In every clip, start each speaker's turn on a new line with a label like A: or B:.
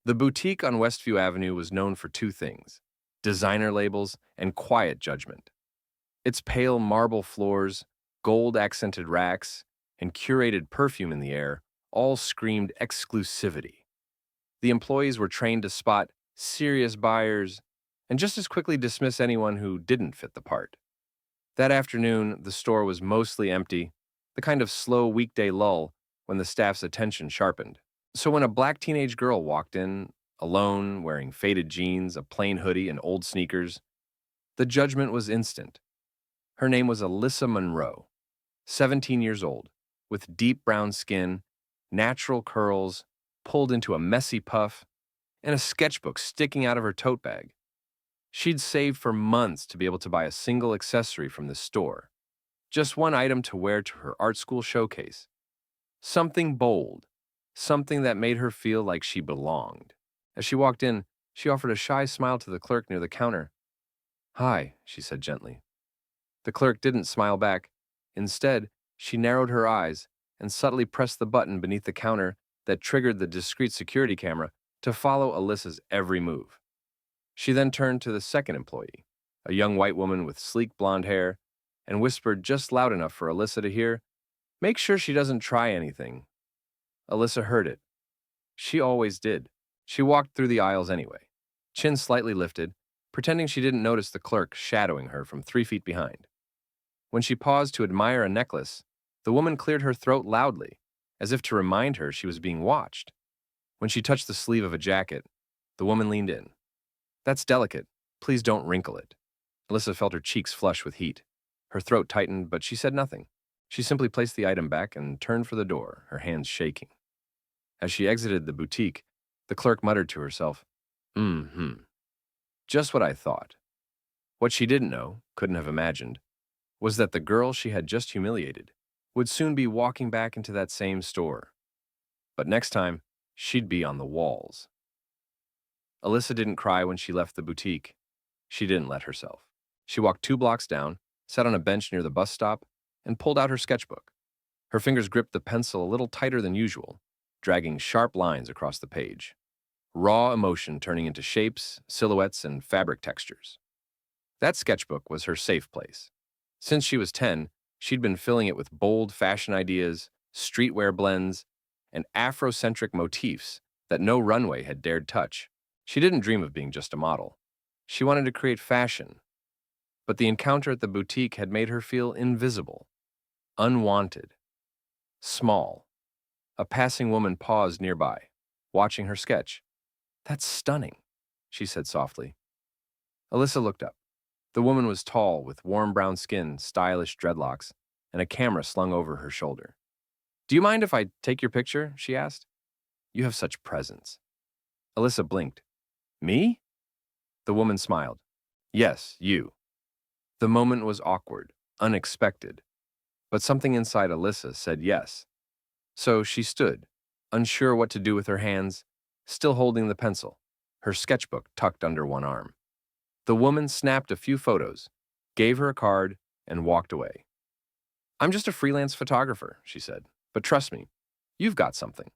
A: The boutique on Westview Avenue was known for two things: designer labels and quiet judgment. Its pale marble floors, gold accented racks, and curated perfume in the air all screamed exclusivity. The employees were trained to spot serious buyers and just as quickly dismiss anyone who didn't fit the part. That afternoon, the store was mostly empty, the kind of slow weekday lull when the staff's attention sharpened. So when a black teenage girl walked in, alone, wearing faded jeans, a plain hoodie, and old sneakers, the judgment was instant. Her name was Alyssa Monroe, 17 years old, with deep brown skin, natural curls, pulled into a messy puff, and a sketchbook sticking out of her tote bag. She'd saved for months to be able to buy a single accessory from the store, just one item to wear to her art school showcase. Something bold, something that made her feel like she belonged. As she walked in, she offered a shy smile to the clerk near the counter. "Hi," she said gently. The clerk didn't smile back. Instead, she narrowed her eyes and subtly pressed the button beneath the counter that triggered the discreet security camera to follow Alyssa's every move. She then turned to the second employee, a young white woman with sleek blonde hair, and whispered just loud enough for Alyssa to hear, "Make sure she doesn't try anything." Alyssa heard it. She always did. She walked through the aisles anyway, chin slightly lifted, pretending she didn't notice the clerk shadowing her from 3 feet behind. When she paused to admire a necklace, the woman cleared her throat loudly, as if to remind her she was being watched. When she touched the sleeve of a jacket, the woman leaned in. "That's delicate. Please don't wrinkle it." Alyssa felt her cheeks flush with heat. Her throat tightened, but she said nothing. She simply placed the item back and turned for the door, her hands shaking. As she exited the boutique, the clerk muttered to herself, "Mm-hmm. Just what I thought." What she didn't know, couldn't have imagined, was that the girl she had just humiliated would soon be walking back into that same store. But next time, she'd be on the walls. Alyssa didn't cry when she left the boutique. She didn't let herself. She walked 2 blocks down, sat on a bench near the bus stop, and pulled out her sketchbook. Her fingers gripped the pencil a little tighter than usual, dragging sharp lines across the page. Raw emotion turning into shapes, silhouettes, and fabric textures. That sketchbook was her safe place. Since she was 10, she'd been filling it with bold fashion ideas, streetwear blends, and Afrocentric motifs that no runway had dared touch. She didn't dream of being just a model. She wanted to create fashion. But the encounter at the boutique had made her feel invisible, unwanted, small. A passing woman paused nearby, watching her sketch. "That's stunning," she said softly. Alyssa looked up. The woman was tall, with warm brown skin, stylish dreadlocks, and a camera slung over her shoulder. "Do you mind if I take your picture?" she asked. "You have such presence." Alyssa blinked. "Me?" The woman smiled. "Yes, you." The moment was awkward, unexpected, but something inside Alyssa said yes. So she stood, unsure what to do with her hands, still holding the pencil, her sketchbook tucked under one arm. The woman snapped a few photos, gave her a card, and walked away. "I'm just a freelance photographer," she said, "but trust me, you've got something."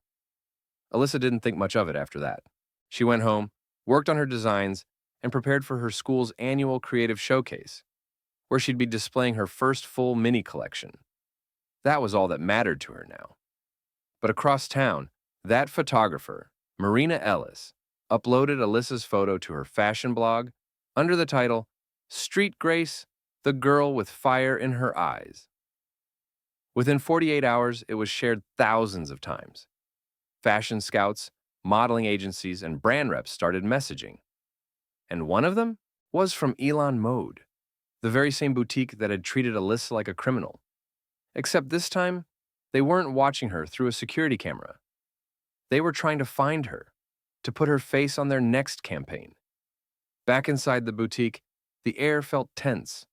A: Alyssa didn't think much of it after that. She went home, worked on her designs, and prepared for her school's annual creative showcase, where she'd be displaying her first full mini collection. That was all that mattered to her now. But across town, that photographer, Marina Ellis, uploaded Alyssa's photo to her fashion blog under the title, "Street Grace, the Girl with Fire in Her Eyes." Within 48 hours, it was shared thousands of times. Fashion scouts, modeling agencies, and brand reps started messaging. And one of them was from Elon Mode, the very same boutique that had treated Alyssa like a criminal. Except this time, they weren't watching her through a security camera. They were trying to find her, to put her face on their next campaign. Back inside the boutique, the air felt tense.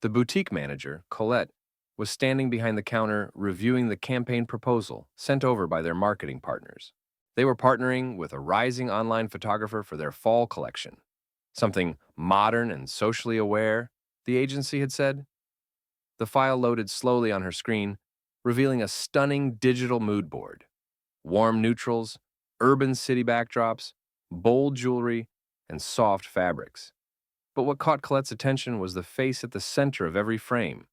A: The boutique manager, Colette, was standing behind the counter reviewing the campaign proposal sent over by their marketing partners. They were partnering with a rising online photographer for their fall collection. Something modern and socially aware, the agency had said. The file loaded slowly on her screen, revealing a stunning digital mood board. Warm neutrals, urban city backdrops, bold jewelry, and soft fabrics. But what caught Colette's attention was the face at the center of every frame.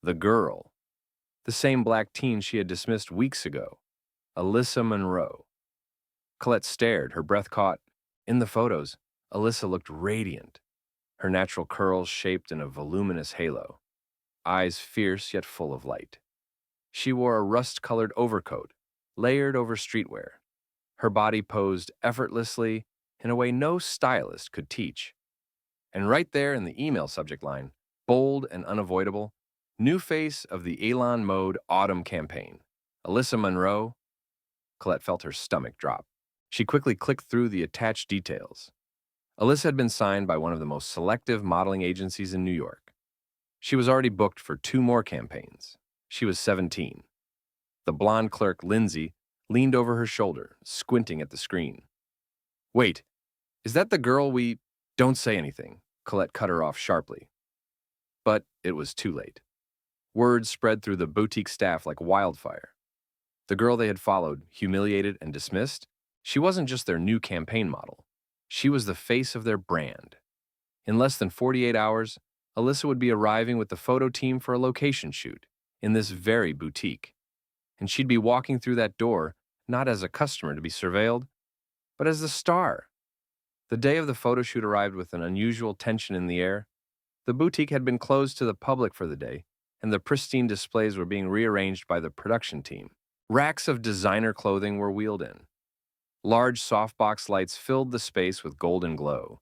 A: The girl. The same black teen she had dismissed weeks ago. Alyssa Monroe. Colette stared, her breath caught. In the photos, Alyssa looked radiant, her natural curls shaped in a voluminous halo, eyes fierce yet full of light. She wore a rust-colored overcoat, layered over streetwear. Her body posed effortlessly in a way no stylist could teach. And right there in the email subject line, bold and unavoidable, new face of the Elon Mode Autumn campaign. Alyssa Monroe. Colette felt her stomach drop. She quickly clicked through the attached details. Alyssa had been signed by one of the most selective modeling agencies in New York. She was already booked for 2 more campaigns. She was 17. The blonde clerk, Lindsay, leaned over her shoulder, squinting at the screen. Wait, is that the girl we... Don't say anything, Colette cut her off sharply. But it was too late. Word spread through the boutique staff like wildfire. The girl they had followed, humiliated and dismissed, she wasn't just their new campaign model. She was the face of their brand. In less than 48 hours, Alyssa would be arriving with the photo team for a location shoot in this very boutique. And she'd be walking through that door not as a customer to be surveilled, but as the star. The day of the photo shoot arrived with an unusual tension in the air. The boutique had been closed to the public for the day, and the pristine displays were being rearranged by the production team. Racks of designer clothing were wheeled in. Large softbox lights filled the space with golden glow.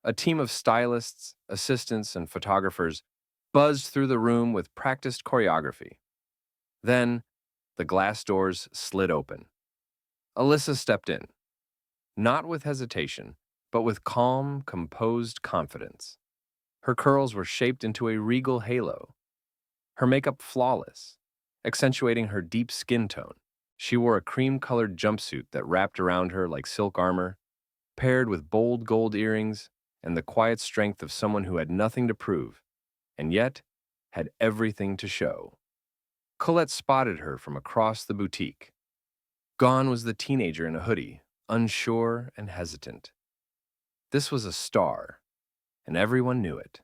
A: A team of stylists, assistants, and photographers buzzed through the room with practiced choreography. Then, the glass doors slid open. Alyssa stepped in, not with hesitation, but with calm, composed confidence. Her curls were shaped into a regal halo, her makeup flawless, accentuating her deep skin tone. She wore a cream-colored jumpsuit that wrapped around her like silk armor, paired with bold gold earrings and the quiet strength of someone who had nothing to prove, and yet had everything to show. Colette spotted her from across the boutique. Gone was the teenager in a hoodie, unsure and hesitant. This was a star, and everyone knew it.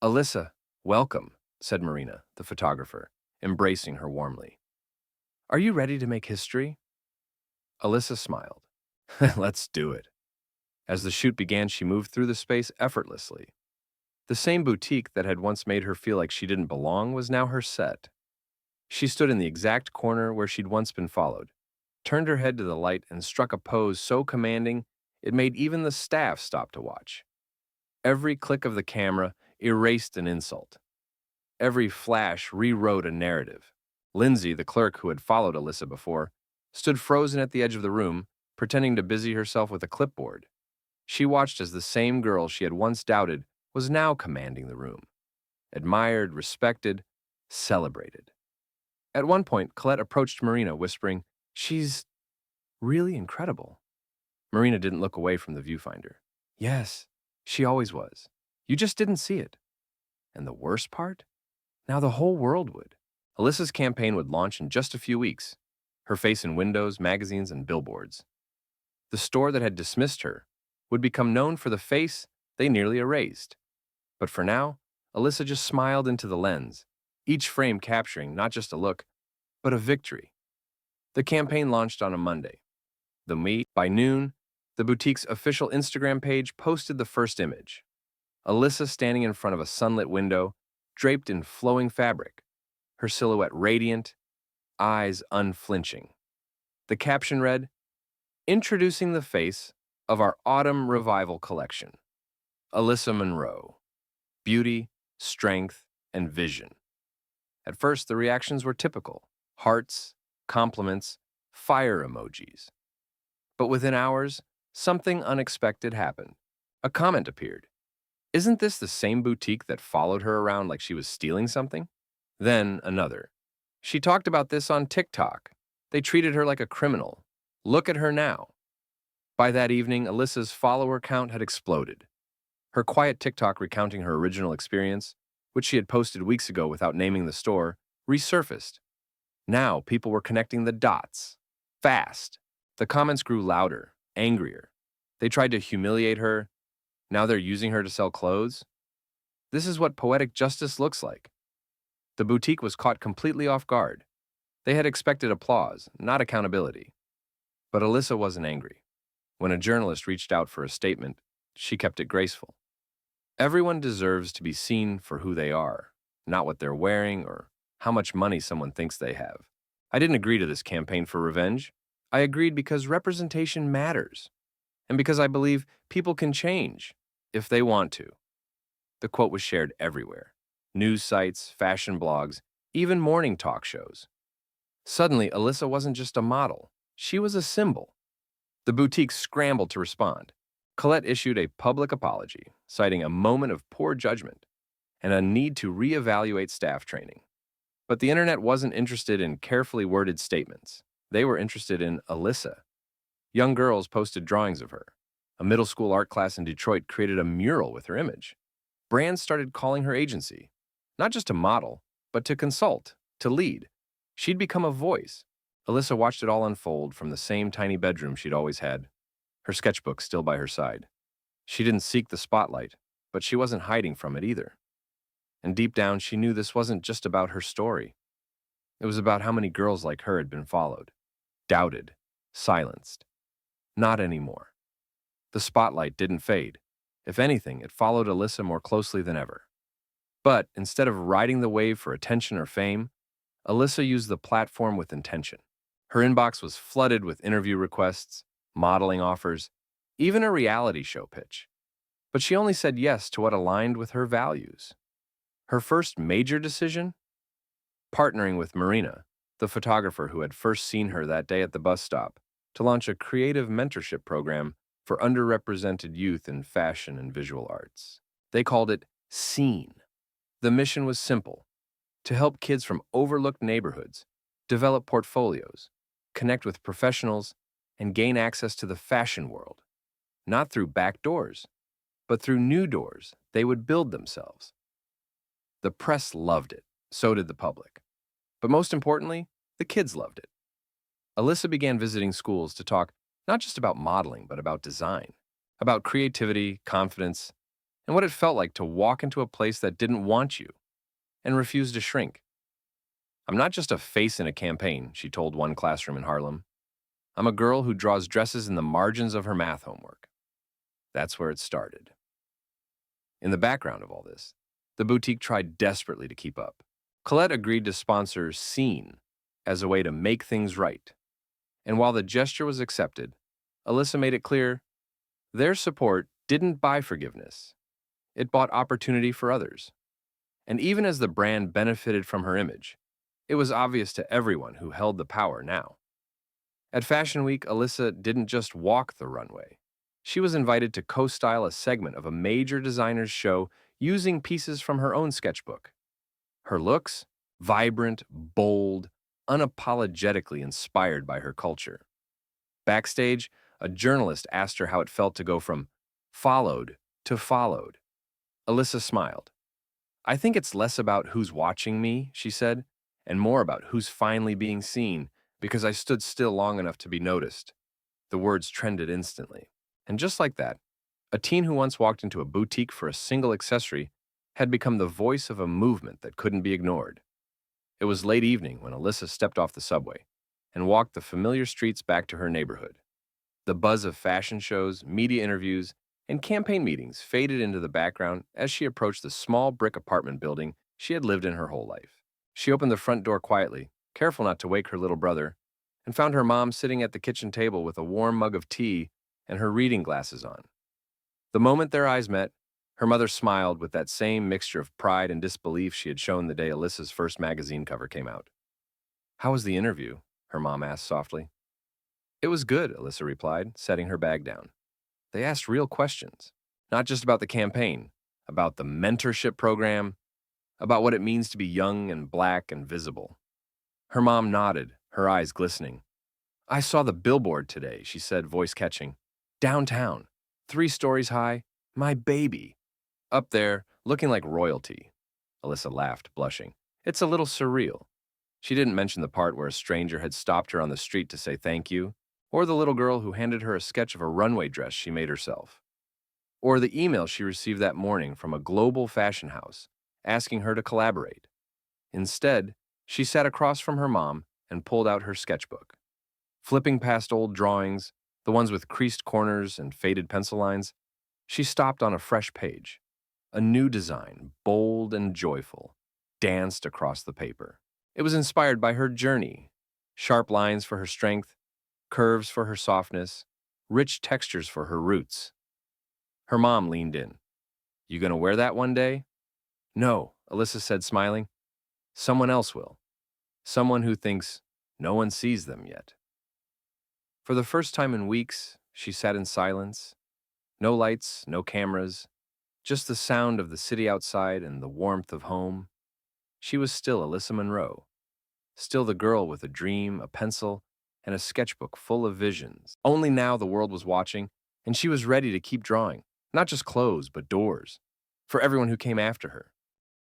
A: Alyssa, welcome, said Marina, the photographer, embracing her warmly. Are you ready to make history? Alyssa smiled. Let's do it. As the shoot began, she moved through the space effortlessly. The same boutique that had once made her feel like she didn't belong was now her set. She stood in the exact corner where she'd once been followed, turned her head to the light, and struck a pose so commanding it made even the staff stop to watch. Every click of the camera erased an insult. Every flash rewrote a narrative. Lindsay, the clerk who had followed Alyssa before, stood frozen at the edge of the room, pretending to busy herself with a clipboard. She watched as the same girl she had once doubted was now commanding the room. Admired, respected, celebrated. At one point, Colette approached Marina, whispering, "She's really incredible." Marina didn't look away from the viewfinder. Yes, she always was. You just didn't see it. And the worst part? Now the whole world would. Alyssa's campaign would launch in just a few weeks, her face in windows, magazines, and billboards. The store that had dismissed her would become known for the face they nearly erased. But for now, Alyssa just smiled into the lens, each frame capturing not just a look, but a victory. The campaign launched on a Monday. By noon, the boutique's official Instagram page posted the first image. Alyssa standing in front of a sunlit window, draped in flowing fabric, her silhouette radiant, eyes unflinching. The caption read, "Introducing the face of our Autumn Revival collection. Alyssa Monroe. Beauty, strength, and vision." At first, the reactions were typical. Hearts, compliments, fire emojis. But within hours, something unexpected happened. A comment appeared. Isn't this the same boutique that followed her around like she was stealing something? Then another. She talked about this on TikTok. They treated her like a criminal. Look at her now. By that evening, Alyssa's follower count had exploded. Her quiet TikTok recounting her original experience, which she had posted weeks ago without naming the store, resurfaced. Now people were connecting the dots. Fast. The comments grew louder, angrier. They tried to humiliate her. Now they're using her to sell clothes. This is what poetic justice looks like. The boutique was caught completely off guard. They had expected applause, not accountability. But Alyssa wasn't angry. When a journalist reached out for a statement, she kept it graceful. Everyone deserves to be seen for who they are, not what they're wearing or how much money someone thinks they have. I didn't agree to this campaign for revenge. I agreed because representation matters, and because I believe people can change if they want to. The quote was shared everywhere. News sites, fashion blogs, even morning talk shows. Suddenly, Alyssa wasn't just a model. She was a symbol. The boutique scrambled to respond. Colette issued a public apology, citing a moment of poor judgment and a need to reevaluate staff training. But the internet wasn't interested in carefully worded statements. They were interested in Alyssa. Young girls posted drawings of her. A middle school art class in Detroit created a mural with her image. Brands started calling her agency, not just to model, but to consult, to lead. She'd become a voice. Alyssa watched it all unfold from the same tiny bedroom she'd always had, her sketchbook still by her side. She didn't seek the spotlight, but she wasn't hiding from it either. And deep down, she knew this wasn't just about her story. It was about how many girls like her had been followed, doubted, silenced. Not anymore. The spotlight didn't fade. If anything, it followed Alyssa more closely than ever. But instead of riding the wave for attention or fame, Alyssa used the platform with intention. Her inbox was flooded with interview requests, modeling offers, even a reality show pitch. But she only said yes to what aligned with her values. Her first major decision? Partnering with Marina, the photographer who had first seen her that day at the bus stop, to launch a creative mentorship program for underrepresented youth in fashion and visual arts. They called it SEEN. The mission was simple: to help kids from overlooked neighborhoods develop portfolios, connect with professionals, and gain access to the fashion world, not through back doors, but through new doors they would build themselves. The press loved it, so did the public. But most importantly, the kids loved it. Alyssa began visiting schools to talk not just about modeling, but about design, about creativity, confidence, and what it felt like to walk into a place that didn't want you and refused to shrink. "I'm not just a face in a campaign," she told one classroom in Harlem. "I'm a girl who draws dresses in the margins of her math homework." That's where it started. In the background of all this, the boutique tried desperately to keep up. Colette agreed to sponsor SEEN as a way to make things right. And while the gesture was accepted, Alyssa made it clear their support didn't buy forgiveness. It bought opportunity for others. And even as the brand benefited from her image, it was obvious to everyone who held the power now. At Fashion Week, Alyssa didn't just walk the runway. She was invited to co-style a segment of a major designer's show using pieces from her own sketchbook. Her looks? Vibrant, bold, unapologetically inspired by her culture. Backstage, a journalist asked her how it felt to go from followed to followed. Alyssa smiled. "I think it's less about who's watching me," she said, "and more about who's finally being seen, because I stood still long enough to be noticed." The words trended instantly. And just like that, a teen who once walked into a boutique for a single accessory had become the voice of a movement that couldn't be ignored. It was late evening when Alyssa stepped off the subway and walked the familiar streets back to her neighborhood. The buzz of fashion shows, media interviews, and campaign meetings faded into the background as she approached the small brick apartment building she had lived in her whole life. She opened the front door quietly, careful not to wake her little brother, and found her mom sitting at the kitchen table with a warm mug of tea and her reading glasses on. The moment their eyes met, her mother smiled with that same mixture of pride and disbelief she had shown the day Alyssa's first magazine cover came out. "How was the interview?" her mom asked softly. "It was good," Alyssa replied, setting her bag down. "They asked real questions, not just about the campaign, about the mentorship program, about what it means to be young and black and visible." Her mom nodded, her eyes glistening. "I saw the billboard today," she said, voice catching. "Downtown, 3 stories high, my baby. Up there, looking like royalty." Alyssa laughed, blushing. "It's a little surreal." She didn't mention the part where a stranger had stopped her on the street to say thank you. Or the little girl who handed her a sketch of a runway dress she made herself. Or the email she received that morning from a global fashion house asking her to collaborate. Instead, she sat across from her mom and pulled out her sketchbook. Flipping past old drawings, the ones with creased corners and faded pencil lines, she stopped on a fresh page. A new design, bold and joyful, danced across the paper. It was inspired by her journey. Sharp lines for her strength, curves for her softness, rich textures for her roots. Her mom leaned in. "You gonna wear that one day?" "No," Alyssa said, smiling. "Someone else will. Someone who thinks no one sees them yet." For the first time in weeks, she sat in silence. No lights, no cameras, just the sound of the city outside and the warmth of home. She was still Alyssa Monroe, still the girl with a dream, a pencil, and a sketchbook full of visions. Only now the world was watching, and she was ready to keep drawing, not just clothes, but doors, for everyone who came after her.